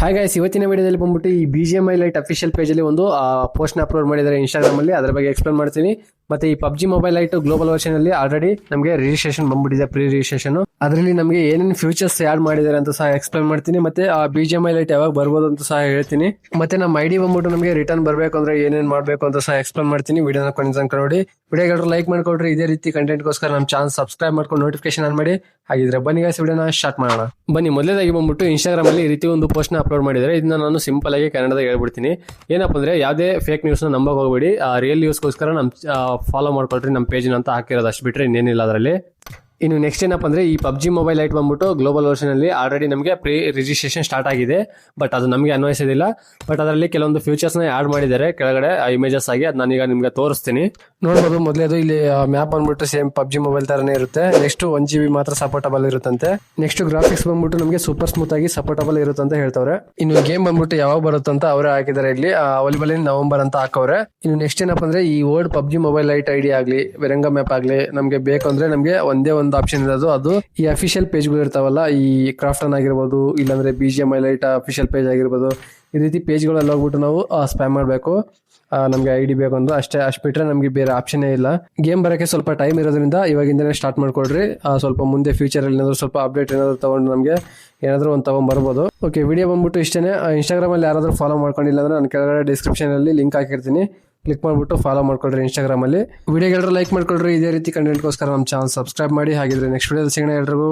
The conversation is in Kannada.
ಹಾಯ್ ಗೈಸ್, ಇವತ್ತಿನ ವಿಡಿಯೋದಲ್ಲಿ ಬಂದ್ಬಿಟ್ಟು ಈ BGMI ಲೈಟ್ ಅಫಿಷಿಯಲ್ ಪೇಜಲ್ಲಿ ಒಂದು ಪೋಸ್ಟ್ನ ಅಪ್ಲೋಡ್ ಮಾಡಿದ್ದಾರೆ ಇನ್ಸ್ಟಾಗ್ರಾಮ್ ಅಲ್ಲಿ. ಅದರ ಬಗ್ಗೆ ಎಕ್ಸ್ಪ್ಲೇನ್ ಮಾಡ್ತೀನಿ. ಮತ್ತೆ ಈ PUBG mobile light global version ಅಲ್ಲಿ ಆಲ್ರೆಡಿ ನಮಗೆ ರಿಜಿಸ್ಟ್ರೇಷನ್ ಬಂದ್ಬಿಟ್ಟಿದೆ, ಪ್ರೀ ರಿಜಿಸ್ಟ್ರೇಷನ್. ಅದರಲ್ಲಿ ನಮಗೆ ಏನೇನು ಫ್ಯೂಚರ್ಸ್ ಆಡ್ ಮಾಡಿದ್ದಾರೆ ಅಂತ ಸಹ ಎಕ್ಸ್ಪ್ಲೇನ್ ಮಾಡ್ತೀನಿ. ಮತ್ತೆ ಆ BGMI ಲೈಟ್ ಯಾವಾಗ ಬರ್ಬೋದು ಅಂತ ಸಹ ಹೇಳ್ತೀನಿ. ಮತ್ತೆ ನಮ್ಮ ID ಬಂದ್ಬಿಟ್ಟು ನಮಗೆ ರಿಟರ್ನ್ ಬರಬೇಕು ಅಂದ್ರೆ ಏನೇನ್ ಮಾಡಬೇಕು ಅಂತ ಸಹ ಎಕ್ಸ್ಪ್ಲೇನ್ ಮಾಡ್ತೀನಿ. ವಿಡಿಯೋನ ಕೊನೆ ತನಕ ನೋಡಿ. ವಿಡಿಯೋಗಳು ಲೈಕ್ ಮಾಡ್ಕೊಳ್ರಿ. ಇದೇ ರೀತಿ ಕಂಟೆಂಟ್ಗೋಸ್ಕರ ನಮ್ಮ ಚಾನಲ್ ಸಬ್ಸ್ಕ್ರೈಬ್ ಮಾಡ್ಕೊಂಡು ನೋಟಿಫಿಕೇಶನ್ ಆನ್ ಮಾಡಿ. ಹಾಗಿದ್ರೆ ಬನ್ನಿ ಗೈಸ್, ವಿಡಿಯೋನ ಸ್ಟಾರ್ಟ್ ಮಾಡೋಣ. ಬನ್ನಿ, ಮೊದಲೇದಾಗಿ ಬಂದ್ಬಿಟ್ಟು ಇನ್ಸ್ಟಾಗ್ರಾಮ್ ಅಲ್ಲಿ ಈ ರೀತಿ ಒಂದು ಪೋಸ್ಟ್ ನ ಅಪ್ಲೋಡ್ ಮಾಡಿದ್ದಾರೆ. ಇದನ್ನ ನಾನು ಸಿಂಪಲ್ ಆಗಿ ಕನ್ನಡದಾಗ ಹೇಳ್ಬಿಡ್ತೀನಿ. ಏನಪ್ಪ ಅಂದ್ರೆ, ಯಾವುದೇ ಫೇಕ್ ನ್ಯೂಸ್ ನ ನಂಬಕ್ ಹೋಗ್ಬೇಡಿ. ರಿಯಲ್ ನ್ಯೂಸ್ಗೋಸ್ಕರ ಫಾಲೋ ಮಾಡ್ಕೊಳ್ರಿ ನಮ್ಮ ಪೇಜ್ ಅಂತ ಹಾಕಿರೋದು, ಅಷ್ಟು ಬಿಟ್ರೆ ಇನ್ನೇನಿಲ್ಲ ಅದರಲ್ಲಿ. ಇನ್ನು ನೆಕ್ಸ್ಟ್ ಏನಪ್ಪ ಅಂದ್ರೆ, ಈ PUBG ಮೊಬೈಲ್ ಲೈಟ್ ಬಂದ್ಬಿಟ್ಟು ಗ್ಲೋಬಲ್ ವರ್ಷನ್ ಅಲ್ಲಿ ಆಲ್ರೆಡಿ ನಮಗೆ ಪ್ರೀ ರಿಜಿಸ್ಟ್ರೇಷನ್ ಸ್ಟಾರ್ಟ್ ಆಗಿದೆ. ಬಟ್ ಅದು ನಮಗೆ ಅನ್ವಯಿಸೋದಿಲ್ಲ. ಬಟ್ ಅದರಲ್ಲಿ ಕೆಲವೊಂದು ಫೀಚರ್ಸ್ ನ ಆಡ್ ಮಾಡಿದ್ದಾರೆ ಕೆಳಗಡೆ ಇಮೇಜಸ್ ಆಗಿ. ಅದು ನಾನೀಗ ನಿಮ್ಗೆ ತೋರಿಸ್ತೀನಿ. ನೋಡಬಹುದು, ಮೊದಲೇದು ಇಲ್ಲಿ ಮ್ಯಾಪ್ ಬಂದ್ಬಿಟ್ಟು ಸೇಮ್ PUBG ಮೊಬೈಲ್ ತರನೇ ಇರುತ್ತೆ. ನೆಕ್ಸ್ಟ್ 1 GB ಮಾತ್ರ ಸಪೋರ್ಟಬಲ್ ಇರುತ್ತಂತೆ. ನೆಕ್ಸ್ಟ್ ಗ್ರಾಫಿಕ್ಸ್ ಬಂದ್ಬಿಟ್ಟು ನಮಗೆ ಸೂಪರ್ ಸ್ಮೂತ್ ಆಗಿ ಸಪೋರ್ಟಬಲ್ ಇರುತ್ತೆ ಅಂತ ಹೇಳ್ತವ್ರೆ. ಇನ್ನು ಗೇಮ್ ಬಂದ್ಬಿಟ್ಟು ಯಾವಾಗ ಬರುತ್ತೆ ಅಂತ ಅವರೇ ಹಾಕಿದ್ದಾರೆ. ಇಲ್ಲಿ ಅವೈಲೇಬಲ್ ಇನ್ ನವೆಂಬರ್ ಅಂತ ಹಾಕವ್ರೆ. ಇನ್ನು ನೆಕ್ಸ್ಟ್ ಏನಪ್ಪ ಅಂದ್ರೆ, ಈ word PUBG mobile light ID ಆಗ್ಲಿ, ವೆರಂಗ ಮ್ಯಾಪ್ ಆಗ್ಲಿ ನಮ್ಗೆ ಬೇಕು ಅಂದ್ರೆ ನಮ್ಗೆ ಒಂದೇ ಒಂದು ಆಪ್ಷನ್ ಇರೋದು. ಅದು ಈ ಅಫಿಷಿಯಲ್ ಪೇಜ್ಗಳು ಇರ್ತಾವಲ್ಲ, ಈ ಕ್ರಾಫ್ಟನ್ ಆಗಿರ್ಬೋದು, ಇಲ್ಲಾಂದ್ರೆ BGMI ಲೈಟ್ ಅಫಿಷಿಯಲ್ ಪೇಜ್ ಆಗಿರ್ಬೋದು, ಈ ರೀತಿ ಪೇಜ್ಗಳಲ್ಲಿ ಹೋಗ್ಬಿಟ್ಟು ನಾವು ಸ್ಪ್ಯಾಮ್ ಮಾಡಬೇಕು. ನಮ್ಗೆ ID ಬೇಕು ಅಂದ್ರೆ ಅಷ್ಟೇ. ಅಷ್ಟು ಬಿಟ್ರೆ ನಮ್ಗೆ ಬೇರೆ ಆಪ್ಷನ್ ಇಲ್ಲ. ಗೇಮ್ ಬರೋಕ್ಕೆ ಸ್ವಲ್ಪ ಟೈಮ್ ಇರೋದ್ರಿಂದ ಇವಾಗಿಂದನೇ ಸ್ಟಾರ್ಟ್ ಮಾಡ್ಕೊಳ್ರಿ. ಸ್ವಲ್ಪ ಮುಂದೆ ಫ್ಯೂಚರ್ ಅಲ್ಲಿ ಏನಾದ್ರು ಸ್ವಲ್ಪ ಅಪ್ಡೇಟ್ ಏನಾದ್ರು ತಗೊಂಡು ನಮಗೆ ಏನಾದ್ರು ಒಂದು ತಗೊಂಡ್ ಬರ್ಬೋದು. ಓಕೆ, ವಿಡಿಯೋ ಬಂದ್ಬಿಟ್ಟು ಇಷ್ಟೇ. ಇನ್ಸ್ಟಾಗ್ರಾಮ್ ಅಲ್ಲಿ ಯಾರಾದ್ರೂ ಫಾಲೋ ಮಾಡ್ಕೊಂಡಿಲ್ಲ ಅಂದ್ರೆ ನಾನು ಕೆಳಗಡೆ ಡಿಸ್ಕ್ರಿಪ್ಷನ್ ಅಲ್ಲಿ ಲಿಂಕ್ ಹಾಕಿರ್ತೀನಿ. ಕ್ಲಿಕ್ ಮಾಡ್ಬಿಟ್ಟು ಫಾಲೋ ಮಾಡ್ಕೊಳ್ರಿ ಇನ್ಸ್ಟಾಗ್ರಾಮ್ ಅಲ್ಲಿ. ವಿಡಿಯೋಗೆಲ್ಲರೂ ಲೈಕ್ ಮಾಡ್ಕೊಳ್ರಿ. ಇದೇ ರೀತಿ ಕಂಟೆಂಟ್ಗೋಸ್ಕರ ನಮ್ಮ ಚಾನಲ್ ಸಬ್ಸ್ಕ್ರೈಬ್ ಮಾಡಿ. ಹಾಗಿದ್ರೆ ನೆಕ್ಸ್ಟ್ ವಿಡಿಯೋದಲ್ಲಿ ಸಿಗೋಣ ಎಲ್ರಿಗೂ.